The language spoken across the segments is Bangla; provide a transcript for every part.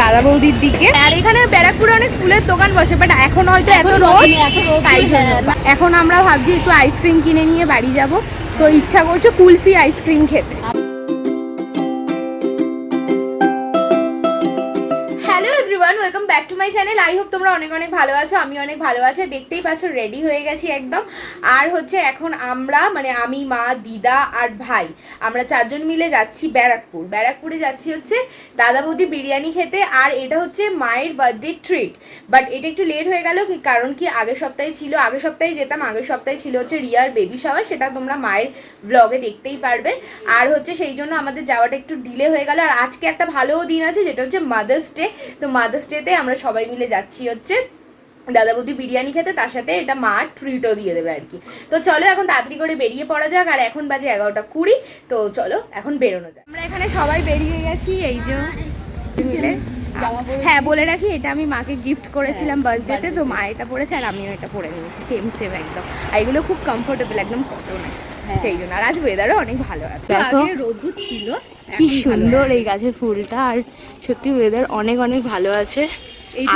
দাদা বৌদির দিকে। আর এখানে ব্যারাকপুরে অনেক ফুলের দোকান বসে, বাট এখন হয়তো এত রোদ, তাই জন্য এখন আমরা ভাবছি একটু আইসক্রিম কিনে নিয়ে বাড়ি যাব। তো ইচ্ছা করছে কুলফি আইসক্রিম খেতে। Welcome back to my channel. I hope তোমরা অনেক অনেক ভালো আছো, আমি অনেক ভালো আছি। দেখতেই পাচ্ছ রেডি হয়ে গেছি একদম। আর হচ্ছে এখন আমরা মানে আমি, মা, দিদা আর ভাই আমরা চারজন মিলে যাচ্ছি ব্যারাকপুর। ব্যারাকপুরে যাচ্ছি হচ্ছে দাদা বৌদি বিরিয়ানি খেতে। আর এটা হচ্ছে মায়ের বার্থডে ট্রিট, বাট এটা একটু লেট হয়ে গেল কারণ কি আগের সপ্তাহে ছিল, আগের সপ্তাহে যেতাম, আগের সপ্তাহে ছিল হচ্ছে রিয়ার বেবি শাওয়ার, সেটা তোমরা মায়ের ব্লগে দেখতেই পারবে। আর হচ্ছে সেই জন্য আমাদের যাওয়াটা একটু ডিলে হয়ে গেল। আর আজকে একটা ভালো দিন আছে যেটা হচ্ছে মাদার্স ডে। তো মাদার্স ডেতে আমরা সবাই মিলে যাচ্ছি হচ্ছে দাদা বৌদি বিরিয়ানি খেতে, তার সাথে এটা মা ট্রিটও দিয়ে দেবে আর কি। তো চলো এখন তাড়াতাড়ি করে বেরিয়ে পড়া যাক। আর এখন বাজে 11:20। তো চলো এখন বেরোনো যাক। আমরা এখানে সবাই বেরিয়ে গেছি, এই যে মিলে। হ্যাঁ বলে রাখি, এটা আমি মাকে গিফট করেছিলাম বার্থডেতে, তো মা এটা পরেছে আর আমিও এটা পরে নিয়েছি, সেম সেম একদম। আর এগুলো খুব কমফোর্টেবল, একদম কটন, সেই জন্য। আর আজ ওয়েদারও অনেক ভালো আছে, রোদ্দুর ছিল। কি সুন্দর এই গাছের ফুলটা, আর সত্যি ওয়েদার অনেক অনেক ভালো আছে।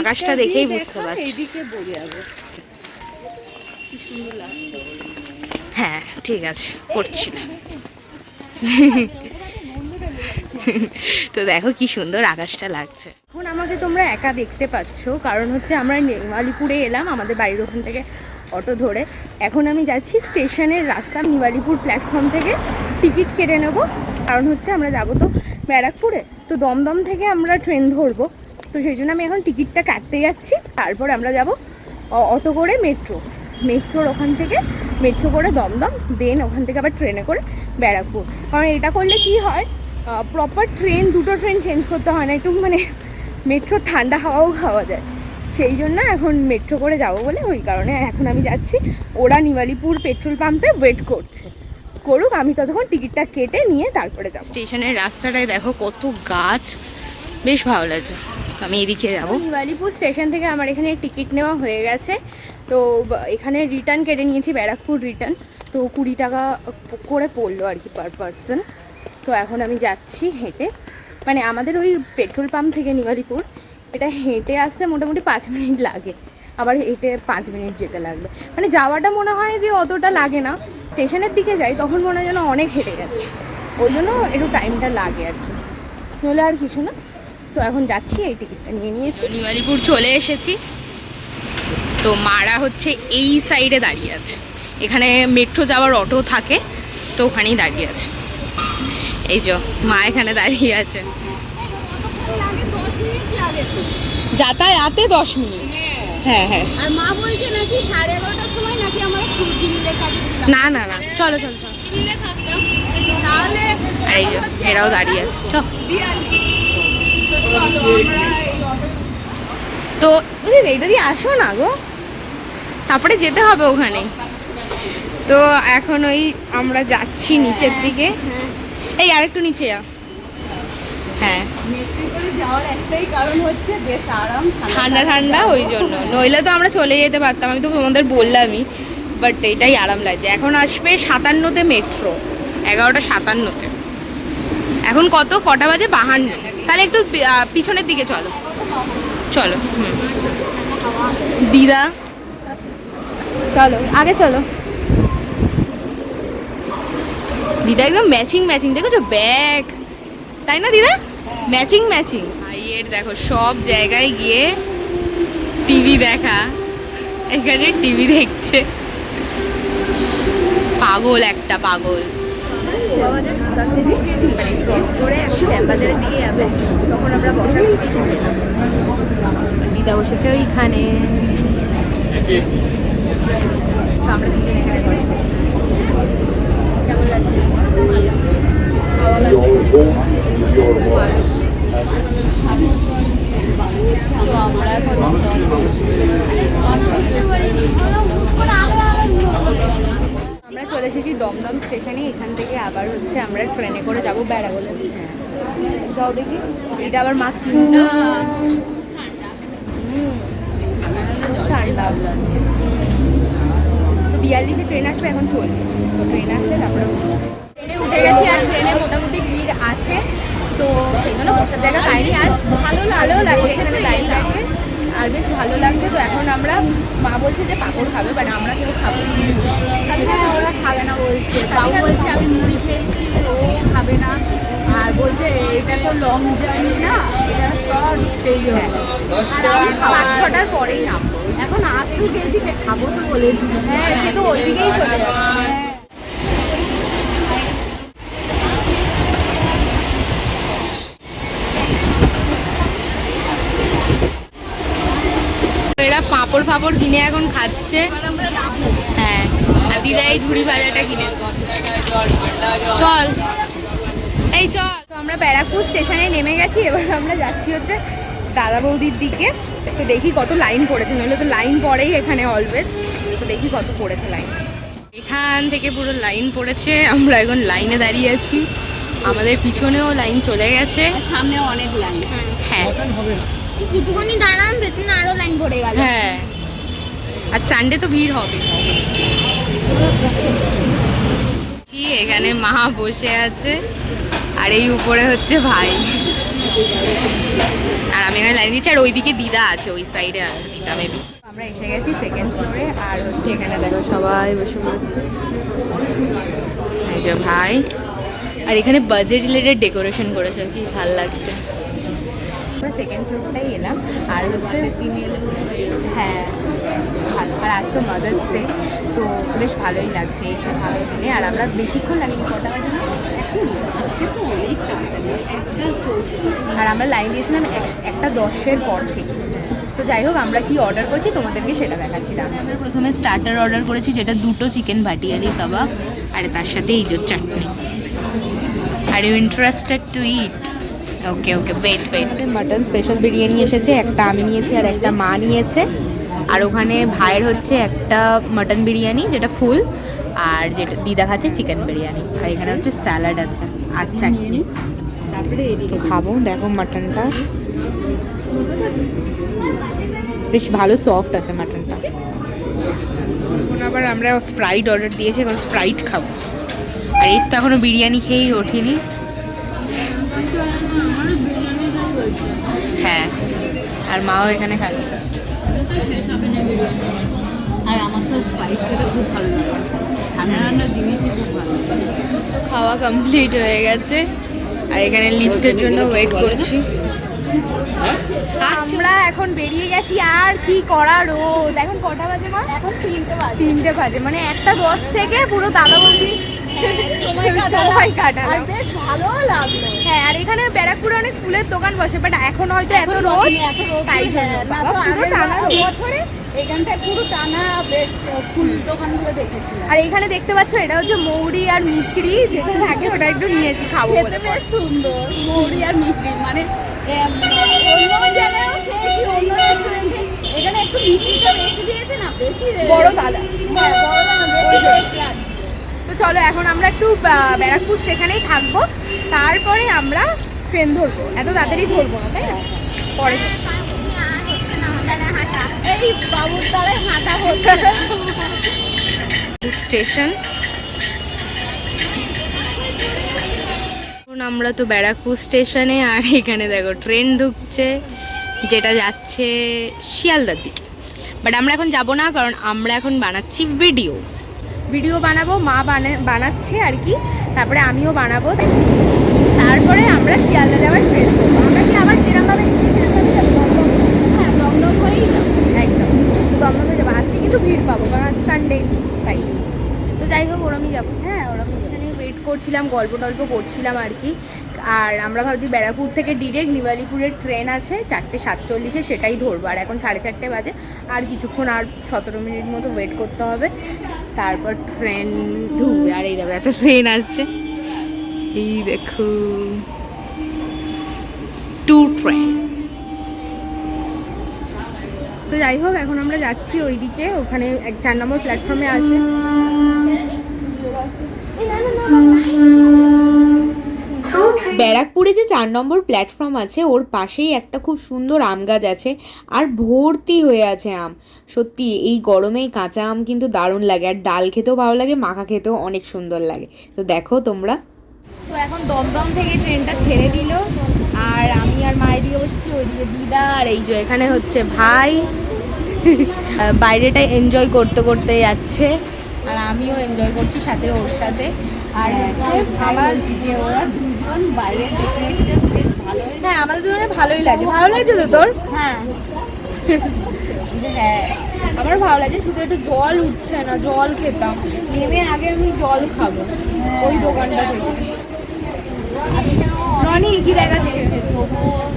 আকাশটা দেখেই বুঝতে পারছি। এইদিকে বলে যাবে, কি সুন্দর লাগছে। হ্যাঁ ঠিক আছে, করছি না। তো দেখো কি সুন্দর আকাশটা লাগছে। এখন আমাকে তোমরা একা দেখতে পাচ্ছ, কারণ হচ্ছে আমরা নিওয়ালিপুরে এলাম আমাদের বাড়ির ওখান থেকে অটো ধরে। এখন আমি যাচ্ছি স্টেশনের রাস্তা, নিওয়ালিপুর প্ল্যাটফর্ম থেকে টিকিট কেটে নেবো। কারণ হচ্ছে আমরা যাবো তো ব্যারাকপুরে, তো দমদম থেকে আমরা ট্রেন ধরবো। তো সেই জন্য আমি এখন টিকিটটা কাটতে যাচ্ছি। তারপর আমরা যাব অটো করে মেট্রোর ওখান থেকে মেট্রো করে দমদম, দেন ওখান থেকে আবার ট্রেনে করে ব্যারাকপুর। কারণ এটা করলে কি হয়, প্রপার দুটো ট্রেন চেঞ্জ করতে হয় না, একটু মানে মেট্রোর ঠান্ডা হাওয়াও খাওয়া যায়। সেই জন্য এখন মেট্রো করে যাব বলে, ওই কারণে এখন আমি যাচ্ছি। ওরা নিওয়ালিপুর পেট্রোল পাম্পে ওয়েট করুক, আমি ততক্ষণ টিকিটটা কেটে নিয়ে তারপরে যাব। স্টেশনের রাস্তাটায় দেখো কত গাছ, বেশ ভালো লাগছে। আমি এদিকে যাবো। নিওয়ালিপুর স্টেশন থেকে আমার এখানে টিকিট নেওয়া হয়ে গেছে। তো এখানে রিটার্ন কেটে নিয়েছি, ব্যারাকপুর রিটার্ন। তো 20 টাকা করে পড়লো আর কি পার পারসন। তো এখন আমি যাচ্ছি হেঁটে, মানে আমাদের ওই পেট্রোল পাম্প থেকে নিওয়ালিপুর এটা হেঁটে আসতে মোটামুটি 5 মিনিট লাগে, আবার হেঁটে 5 মিনিট যেতে লাগবে। মানে যাওয়াটা মনে হয় যে অতটা লাগে না, স্টেশনের দিকে যাই তখন মনে হয় যেন অনেক হেঁটে যাচ্ছে, ওই জন্য একটু টাইমটা লাগে আর কি, নইলে আর কিছু না। তো এখন যাচ্ছি, এই টিকিটটা নিয়ে নিয়েছি। নিওয়ালিপুর চলে এসেছি। তো মারা হচ্ছে এই সাইডে দাঁড়িয়ে আছে, এখানে মেট্রো যাওয়ার অটো থাকে, তো ওখানেই দাঁড়িয়ে আছে। এই যে মা এখানে দাঁড়িয়ে আছে। যাতায়াতে 10 মিনিট। হ্যাঁ হ্যাঁ। আর মা বলছে নাকি 11:30টার সময় নাকি আমরা সূর্যি মিলের কাছে ছিলাম। না না না, চলো চলো চলো, মিলে থাকতাম তাহলে। আর এই যে এরাও দাঁড়িয়ে আছে। চল তো চলো আমরা এই অটো। তো এই যদি আসো না গো, তারপরে যেতে হবে ওখানে। তো এখন ওই আমরা যাচ্ছি নিচের দিকে। এই আরেকটু নিচে যা। হ্যাঁ যাওয়ার একটাই কারণ হচ্ছে বেশ আরাম, ঠান্ডা ঠান্ডা, ওই জন্য। নইলে তো আমরা চলে যেতে পারতাম, আমি তো তোমাদের বললামই, বাট এটাই আরাম লাগছে। এখন আসবে 57তে মেট্রো, 11:57-তে। এখন কটা বাজে? 52। তাহলে একটু পিছনের দিকে চলো চলো। দিদা চলো আগে চলো। দিদা একদম ম্যাচিং দেখেছো ব্যাগ, তাই না দিদা? ম্যাচিং ভাইয়ের দেখো সব জায়গায় গিয়ে টিভি দেখা, এখানে টিভি দেখছে, পাগল একটা পাগল। শ্যামবাজারের দিকে যাবে, তখন আমরা বসার দিদা বসেছে ওইখানে, আমরা দিদি এখানে কেমন লাগছে? ভালো লাগছে। তো আমরা এখন আমরা চলে এসেছি দমদম স্টেশনে। এখান থেকে আবার হচ্ছে আমরা ট্রেনে করে যাবো ব্যারাকপুরে। যাও দেখি, এটা আবার মা ঠান্ডা। তো 42-এ ট্রেন আসবে, এখন চলবে। তো ট্রেন আসলে তারপরে ট্রেনে উঠে গেছি। আর ট্রেনে মোটামুটি ভিড় আছে, তো সেই জন্য বসার জায়গা পাইনি। আর ভালো লাগছে আর বেশ ভালো লাগছে। তো এখন আমরা, মা বলছে যে পাঁপড় খাবে, বাট আমরা কেউ খাবো না, ওরা খাবে না বলছে। বাবু বলছে আমি মুড়ি খেয়েছি, ও খাবে না, আর বলছে এটা তো লং জার্নি না, এটা শর্ট স্টেজ হবে, 5-6টার পরেই নামবো। এখন আসুক এইদিকে খাবো তো বলেছি। হ্যাঁ, সে তো ওইদিকেই চলে যাবে। এরা পাঁপড় ফাপড় কিনে এখন খাচ্ছে। হ্যাঁ, আর দিদা এই ঝুড়ি ভাজাটা কিনেছে। চল, এই চল। তো আমরা ব্যারাকপুর স্টেশনে নেমে গেছি, এবার আমরা যাচ্ছি হচ্ছে দাদা বৌদির দিকে। তো দেখি কত লাইন পড়েছে, নইলে তো লাইন পড়েই এখানে অলওয়েজ। তো দেখি কত পড়েছে লাইন। এখান থেকে পুরো লাইন পড়েছে, আমরা এখন লাইনে দাঁড়িয়ে আছি। আমাদের পিছনেও লাইন চলে গেছে, সামনেও অনেক লাইন। হ্যাঁ, কিছুক্ষণই দাঁড়ান, পেছনে আরো লাইন পড়ে গেল। হ্যাঁ, আর সানডে তো ভিড় হবে। এখানে মা বসে আছে, আর এই উপরে হচ্ছে ভাই, আর আমি এখানে লাইন দিচ্ছি। আর ওইদিকে দিদা আছে, ওই সাইডে আছে দিদা মেবি। আমরা এসে গেছি সেকেন্ড ফ্লোরে, আর হচ্ছে এখানে দেখো সবাই বসে পড়েছে, এই যে ভাই। আর এখানে বার্থডে রিলেটেড ডেকোরেশন করেছে, কি ভালো লাগছে। আমরা সেকেন্ড ফ্লোরটাই এলাম, আর হচ্ছে হ্যাঁ ভালো। আর আজ তো মাদার্স ডে, তো বেশ ভালোই লাগছে এসে ভালো দিনে। আর আমরা বেশিক্ষণ লাগেনি, কটা বাজে না আজকে তো অনেক তাড়াতাড়ি, আর আমরা লাইন দিয়েছিলাম 1:10 পর থেকে। তো যাই হোক, আমরা কি অর্ডার করছি তোমাদেরকে সেটা দেখাচ্ছিলাম। আমরা প্রথমে স্টার্টার অর্ডার করেছি, যেটা 2টো চিকেন ভাটিয়ালি কাবাব, আর তার সাথে ইজোর চাটনি। Are you interested to eat? Okay okay, wait wait. আমাদের মাটন স্পেশাল বিরিয়ানি এসেছে, একটা আমি নিয়েছি আর একটা মা নিয়েছে। আর ওখানে ভাইয়ের হচ্ছে একটা মাটন বিরিয়ানি যেটা ফুল, আর যেটা দিদা খাচ্ছে চিকেন বিরিয়ানি। আর এখানে হচ্ছে স্যালাড আছে আর চাটনি। তারপরে তো খাবো, দেখো মাটনটা বেশ ভালো সফট আছে মাটনটা। এখন আবার আমরা স্প্রাইট অর্ডার দিয়েছি, এখন স্প্রাইট খাবো। আর এর তো এখনো বিরিয়ানি খেয়েই ওঠেনি। হ্যাঁ, আর মাও এখানে খাচ্ছে। আর আমার তো স্পাইস খেতে খুব ভালো লাগে, ঠান্ডা ঠান্ডা জিনিসই খুব ভালো লাগে। তো খাওয়া কমপ্লিট হয়ে গেছে, আর এখানে লিফটের জন্য ওয়েট করছি। আমরা এখন বেরিয়ে গেছি, আর কি করা রোদ। এখন কটা বাজে মা? এখন 3টে বাজে। 3টে বাজে, মানে 1:10 থেকে পুরো দাদা বৌদি সময় কাটালাম। বেশ ভালো লাগলো। হ্যাঁ, আর এখানে ব্যারাকপুরে অনেক ফুলের দোকান বসে, বাট এখন হয়তো এত রোদ, তাই জন্য। না তো আগের বছরে এখানটায় পুরো টানা বেশ ফুল দোকানগুলো দেখেছিলাম। আর এখানে দেখতে পাচ্ছ, এটা হচ্ছে মৌরি আর মিছরি যেটা থাকে, ওটা একটু নিয়েছি খাবো খেতে বলে। বেশ সুন্দর, মৌরি আর মিষ্টি। মানে অন্য জায়গায়ও খেয়েছি, অন্য রেস্টুরেন্টে, এখানে একটু মিষ্টিটা বেশি দিয়েছে না, বেশি বড় দাদা। হ্যাঁ, বড় দাদা বেশি টেস্ট লাগছে। তো চলো, এখন আমরা একটু ব্যারাকপুর স্টেশনেই থাকবো, তারপরে আমরা ট্রেন ধরবো। এত তাড়াতাড়ি ধরবো না, তাই না? পরে এই বাবুর দ্বারাই হাঁটা হচ্ছে। স্টেশন। এখন আমরা তো ব্যারাকপুর স্টেশনে, আর এখানে দেখো ট্রেন ঢুকছে, যেটা যাচ্ছে শিয়ালদার দিকে। বাট আমরা এখন যাব না, কারণ আমরা এখন বানাচ্ছি ভিডিও বানাবো। মা বানাচ্ছে আর কি, তারপরে আমিও বানাবো। তারপরে আমরা শিয়ালদা যাওয়ার ট্রেন করবো। আমরা কি আবার যেরকমভাবে হ্যাঁ, দমদম হয়েই যাবো একদম, তো দমদমে যাবো। আজকে কিন্তু ভিড় পাবো, কারণ আজ সানডে, তাই। তো যাই হোক, ওরমই যাবো। হ্যাঁ, ওরকম এখানে ওয়েট করছিলাম, গল্প টল্প করছিলাম আর কি। আর আমরা ভাবছি ব্যারাকপুর থেকে ডিরেক্ট নিউ-আলিপুরের ট্রেন আছে 4:47, সেটাই ধরবো। আর এখন 4:30 বাজে, আর কিছুক্ষণ, আর 17 মিনিট মতো ওয়েট করতে হবে, তারপর ট্রেন ঢুকবে। আর এই দেখো একটা ট্রেন আসছে, এই দেখো 2 ট্রেন। তো যাই হোক, এখন আমরা যাচ্ছি ওইদিকে, ওখানে 4 নম্বর প্ল্যাটফর্মে আসে। ব্যারাকপুরে যে 4 নম্বর প্ল্যাটফর্ম আছে, ওর পাশেই একটা খুব সুন্দর আম গাছ আছে, আর ভর্তি হয়ে আছে আম। সত্যি এই গরমে কাঁচা আম কিন্তু দারুণ লাগে, আর ডাল খেতেও ভালো লাগে, মাখা খেতেও অনেক সুন্দর লাগে। তো দেখো তোমরা। তো এখন দমদম থেকে ট্রেনটা ছেড়ে দিল, আর আমি আর মায়ের দিকে বসেছি, ওইদিকে দিদা, আর এই যে এখানে হচ্ছে ভাই। বাইরেটাই এনজয় করতে করতে যাচ্ছে, আর আমিও এনজয় করছি সাথে ওর সাথে। আর হচ্ছে আমার যে ওরা দুজন বাইরে দেখতে বেশ ভালো। হ্যাঁ আমাদের দুজনে ভালোই লাগছে। ভালো লাগছে তো তোর? হ্যাঁ হ্যাঁ আমার ভালো লাগছে, শুধু একটু জল উঠছে না, জল খেতাম। নেমে আগে আমি জল খাবো ওই দোকানটা থেকে। রনি কি দেখাচ্ছে?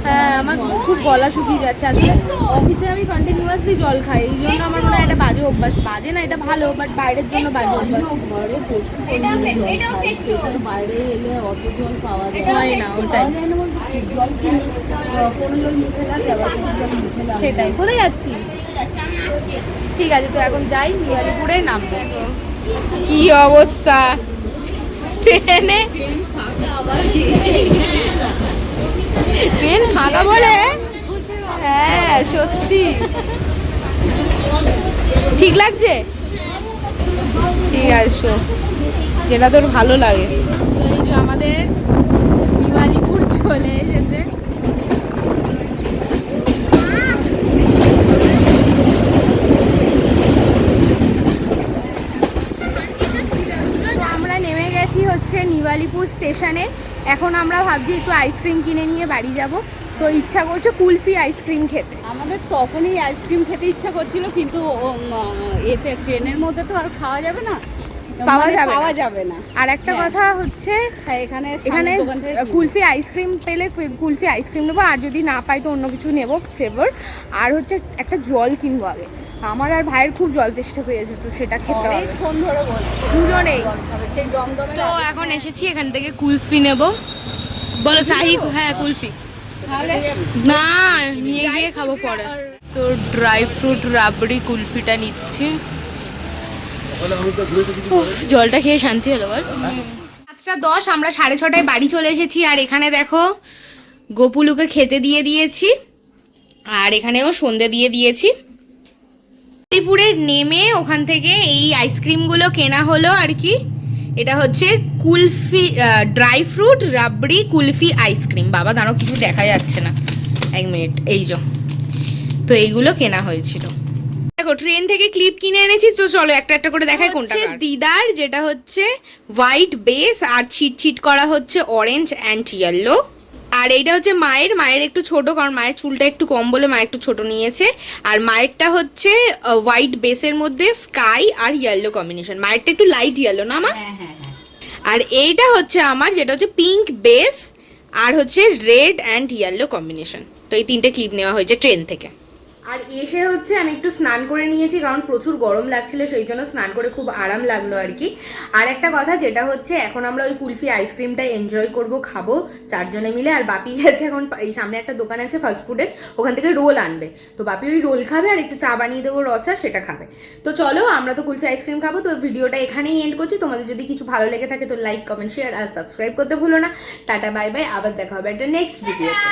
হ্যাঁ আমার খুব গলা শুকিয়ে যাচ্ছে। আসলে অফিসে আমি কন্টিনিউয়াসলি জল খাই, এই জন্য আমার মনে হয় এটা বাজে অভ্যাস। বাজে না, এটা ভালো, বাট বাইরের জন্য বাজে অভ্যাস। ঘরে প্রচুর পরিমাণে জল খাই, সেটা তো বাইরে এলে অত জল পাওয়া যায় হয় না, ওটাই। পাওয়া যায় না বলতে কি, জল কিনি, কোনো জল মুখে লাগে আবার কোনো জল মুখে লাগে। সেটাই। কোথায় যাচ্ছি? ঠিক আছে, তো এখন যাই, নিয়ালিপুরে নামবো। কি অবস্থা ট্রেনে, ট্রেন ফাঁকা বলে? হ্যাঁ সত্যি। ঠিক লাগছে? ঠিক আছে শো, যেটা তোর ভালো লাগে। এই যে আমাদের নিয়ালিপুর চলে এসেছে। আমরা নেমে গেছি হচ্ছে নিয়ালিপুর স্টেশনে। এখন আমরা ভাবছি একটু আইসক্রিম কিনে নিয়ে বাড়ি যাব। তো ইচ্ছা করছে কুলফি আইসক্রিম খেতে। আমাদের তখনই আইসক্রিম খেতে ইচ্ছা করছিল, কিন্তু এতে ট্রেনের মধ্যে তো আর খাওয়া যাবে না, পাওয়া যাবে না। আর একটা হ্যাঁ। কথা হচ্ছে হ্যাঁ, এখানে এখানে দোকান থেকে কুলফি আইসক্রিম পেলে কুলফি আইসক্রিম নেবো, আর যদি না পাই তো অন্য কিছু নেবো ফ্লেভার। আর হচ্ছে একটা জল কিনবো আগে, আমার আর ভাইয়ের খুব জল তেষ্টা পেয়েছে, তো সেটা খেতে হবে ফোন ধরে বলছে দুজনেই। সেই দমদমে। তো এখন এসেছি, এখান থেকে কুলফি নেব। বলো শাহি? হ্যাঁ কুলফি। না নিয়ে গিয়ে খাবো পরে। তো ড্রাই ফ্রুট রাবড়ি কুলফিটা নিচ্ছি। জলটা খেয়ে শান্তি হলো বল। 7:10, আমরা 6:30 বাড়ি চলে এসেছি। আর এখানে দেখো গোপুলুকে খেতে দিয়ে দিয়েছি, আর এখানেও সন্ধে দিয়ে দিয়েছি। নিয়ালিপুরে নেমে ওখান থেকে এই আইসক্রিমগুলো কেনা হলো আর কি। এটা হচ্ছে কুলফি ড্রাই ফ্রুট রাবড়ি কুলফি আইসক্রিম। বাবা দাঁড়াও, কিছু দেখা যাচ্ছে না, এক মিনিট। এই যে তো এইগুলো কেনা হয়েছিল। দেখো ট্রেন থেকে ক্লিপ কিনে এনেছি, তো চলো একটা একটা করে দেখাই কোনটা কার। দিদার যেটা হচ্ছে হোয়াইট বেস, আর ছিট ছিট করা হচ্ছে অরেঞ্জ অ্যান্ড ইয়েলো। আর এইটা হচ্ছে মায়ের একটু ছোট, কারণ মায়ের চুলটা একটু কম বলে মায়ের একটু ছোট নিয়েছে। আর মায়েরটা হচ্ছে হোয়াইট বেসের মধ্যে স্কাই আর ইয়েলো কম্বিনেশন। মায়েরটা একটু লাইট ইয়েলো না মা? হ্যাঁ হ্যাঁ হ্যাঁ। আর এইটা হচ্ছে আমার, যেটা হচ্ছে পিঙ্ক বেস আর হচ্ছে রেড অ্যান্ড ইয়েলো কম্বিনেশন। তো এই তিনটে ক্লিপ নেওয়া হয়েছে ট্রেন থেকে। আর এসে হচ্ছে আমি একটু স্নান করে নিয়েছি, কারণ প্রচুর গরম লাগছিল, সেই জন্য স্নান করে খুব আরাম লাগলো আর কি। আর একটা কথা যেটা হচ্ছে, এখন আমরা ওই কুলফি আইসক্রিমটা এনজয় করব, খাবো 4 জনে মিলে। আর বাপি গেছে এখন, এই সামনে একটা দোকান আছে ফাস্ট ফুডের, ওখান থেকে রোল আনবে। তো বাপি ওই রোল খাবে, আর একটু চা বানিয়ে দেবো রচা, সেটা খাবে। তো চলো আমরা তো কুলফি আইসক্রিম খাবো। তো ভিডিওটা এখানেই এন্ড করছি। তোমাদের যদি কিছু ভালো লেগে থাকে তো লাইক কমেন্ট শেয়ার আর সাবস্ক্রাইব করতে ভুলো না। টাটা বাই বাই, আবার দেখা হবে একটা নেক্সট ভিডিওতে।